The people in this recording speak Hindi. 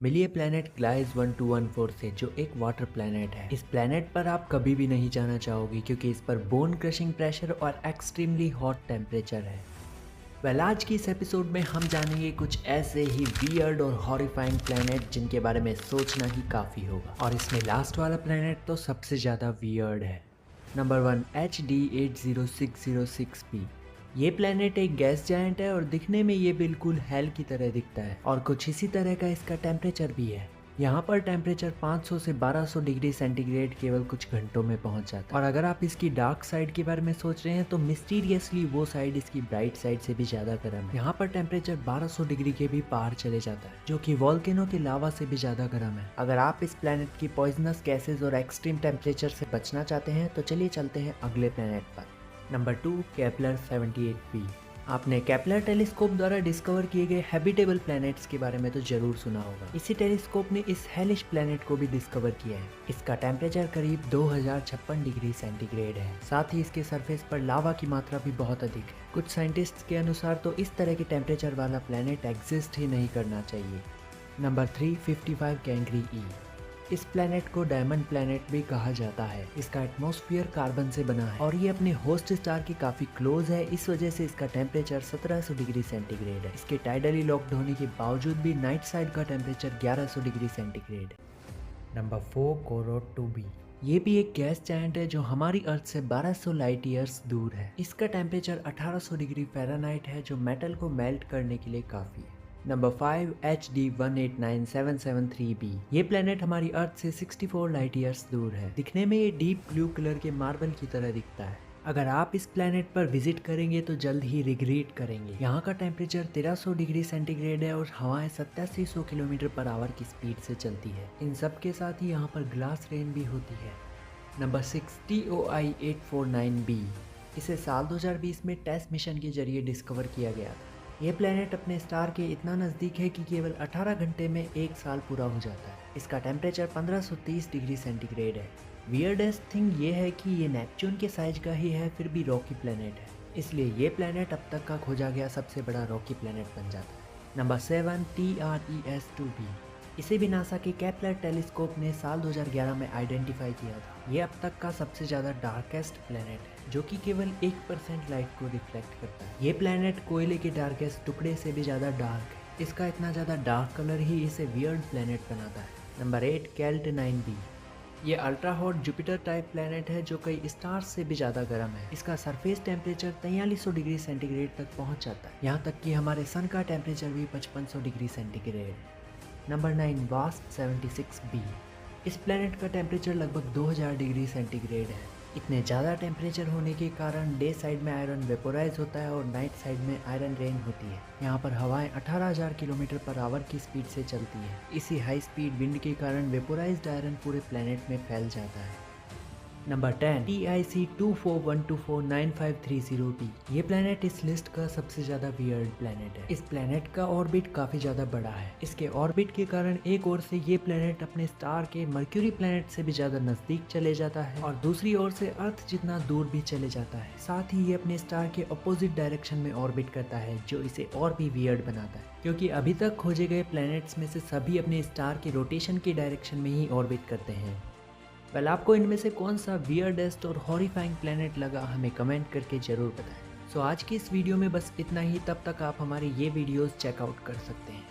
मिलिए प्लेनेट ग्लाइस 1214 से, जो एक वाटर प्लेनेट है। इस प्लेनेट पर आप कभी भी नहीं जाना चाहोगे क्योंकि इस पर बोन क्रशिंग प्रेशर और एक्सट्रीमली हॉट टेम्परेचर है। आज की इस एपिसोड में हम जानेंगे कुछ ऐसे ही वियर्ड और हॉरिफाइंग प्लेनेट जिनके बारे में सोचना ही काफ़ी होगा। और इसमें लास्ट वाला प्लेनेट तो सबसे ज़्यादा वियर्ड है। Number 1, HD 80606 b। ये प्लेनेट एक गैस जायंट है और दिखने में ये बिल्कुल हेल की तरह दिखता है और कुछ इसी तरह का इसका टेम्परेचर भी है। यहाँ पर टेम्परेचर 500 से 1200 डिग्री सेंटीग्रेड केवल कुछ घंटों में पहुँच जाता है। और अगर आप इसकी डार्क साइड के बारे में सोच रहे हैं तो मिस्टीरियसली वो साइड इसकी ब्राइट साइड से भी ज़्यादा गर्म है। यहाँ पर टेम्परेचर 1200 डिग्री के भी पार चले जाता है, जो कि वॉल्केनो के लावा से भी ज़्यादा गर्म है। अगर आप इस प्लेनेट की पॉइजनस गैसेज और एक्सट्रीम टेम्परेचर से बचना चाहते हैं तो चलिए चलते हैं अगले प्लेनेट पर। Number 2, Kepler 78b। आपने केपलर टेलीस्कोप द्वारा डिस्कवर किए गए हैबिटेबल प्लैनेट्स के बारे में तो जरूर सुना होगा। इसी टेलीस्कोप ने इस हेलिश प्लैनेट को भी डिस्कवर किया है। इसका टेम्परेचर करीब 2056 डिग्री सेंटीग्रेड है। साथ ही इसके सरफेस पर लावा की मात्रा भी बहुत अधिक है। कुछ साइंटिस्ट्स के अनुसार तो इस तरह के टेम्परेचर वाला प्लैनेट एग्जिस्ट ही नहीं करना चाहिए। नंबर 3, 55 कैंग्री ई। इस प्लैनेट को डायमंड प्लैनेट भी कहा जाता है। इसका एटमॉस्फेयर कार्बन से बना है और ये अपने होस्ट स्टार के काफी क्लोज है। इस वजह से इसका टेम्परेचर 1700 डिग्री सेंटीग्रेड है। इसके टाइडली लॉक्ड होने के बावजूद भी नाइट साइड का टेम्परेचर 1100 डिग्री सेंटीग्रेड है। Number 4, कोरोट 2b। ये भी एक गैस जायंट है जो हमारी अर्थ से 1200 लाइट ईयर्स दूर है। इसका टेम्परेचर 1800 डिग्री फ़ारेनहाइट है, जो मेटल को मेल्ट करने के लिए काफ़ी है। Number 5, HD 189773b। ये प्लेनेट हमारी अर्थ से 64 लाइट ईयर्स दूर है। दिखने में ये डीप ब्लू कलर के मार्बल की तरह दिखता है। अगर आप इस प्लेनेट पर विजिट करेंगे तो जल्द ही रिग्रेट करेंगे। यहाँ का टेम्परेचर 1300 डिग्री सेंटीग्रेड है और हवाएं 8700 किलोमीटर पर आवर की स्पीड से चलती है। इन सब के साथ ही यहाँ पर ग्लास रेन भी होती है। Number 6, TOI 849b। इसे साल 2020 में टेस्ट मिशन के जरिए डिस्कवर किया गया था। ये प्लेनेट अपने स्टार के इतना नज़दीक है कि केवल 18 घंटे में एक साल पूरा हो जाता है। इसका टेम्परेचर 1530 डिग्री सेंटीग्रेड है। वियर्डेस्ट थिंग ये है कि ये नेपच्यून के साइज का ही है, फिर भी रॉकी प्लेनेट है। इसलिए ये प्लेनेट अब तक का खोजा गया सबसे बड़ा रॉकी प्लेनेट बन जाता है। Number 7, TRES 2b। इसे भी नासा के केपलर टेलीस्कोप ने साल 2011 में आइडेंटिफाई किया था। ये अब तक का सबसे ज़्यादा डार्केस्ट प्लेनेट है, जो कि केवल 1% लाइट को रिफ्लेक्ट करता है। ये प्लेनेट कोयले के डार्केस्ट टुकड़े से भी ज़्यादा डार्क है। इसका इतना ज़्यादा डार्क कलर ही इसे वियर्ड प्लेनेट बनाता है। Number 8, कैल्ट 9b। ये ultra hot Jupiter type planet है जो कई स्टार्स से भी ज़्यादा गर्म है। इसका सरफेस टेम्परेचर 4300 डिग्री सेंटीग्रेड तक पहुंच जाता है। यहाँ तक कि हमारे सन का टेम्परेचर भी 5500 डिग्री सेंटीग्रेड है। Number 9, wasp 76b। इस प्लेनेट का टेम्परेचर लगभग 2000 डिग्री सेंटीग्रेड है। इतने ज़्यादा टेम्परेचर होने के कारण डे साइड में आयरन वेपोराइज होता है और नाइट साइड में आयरन रेन होती है। यहाँ पर हवाएं 18000 किलोमीटर पर आवर की स्पीड से चलती है। इसी हाई स्पीड विंड के कारण वेपोराइज्ड आयरन पूरे प्लेनेट में फैल जाता है। Number 10, TIC 241249530b। ये प्लेनेट इस लिस्ट का सबसे ज़्यादा वियर्ड प्लेनेट है। इस प्लेनेट का ऑर्बिट काफ़ी ज़्यादा बड़ा है। इसके ऑर्बिट के कारण एक ओर से ये प्लेनेट अपने स्टार के मर्क्यूरी प्लेनेट से भी ज़्यादा नज़दीक चले जाता है और दूसरी ओर से अर्थ जितना दूर भी चले जाता है। साथ ही ये अपने स्टार के अपोजिट डायरेक्शन में ऑर्बिट करता है, जो इसे और भी वियर्ड बनाता है, क्योंकि अभी तक खोजे गए प्लैनेट्स में से सभी अपने स्टार के रोटेशन के डायरेक्शन में ही ऑर्बिट करते हैं। आपको इनमें से कौन सा वियर्डेस्ट और हॉरिफाइंग प्लेनेट लगा, हमें कमेंट करके ज़रूर बताएं। आज की इस वीडियो में बस इतना ही। तब तक आप हमारे ये वीडियोस चेकआउट कर सकते हैं।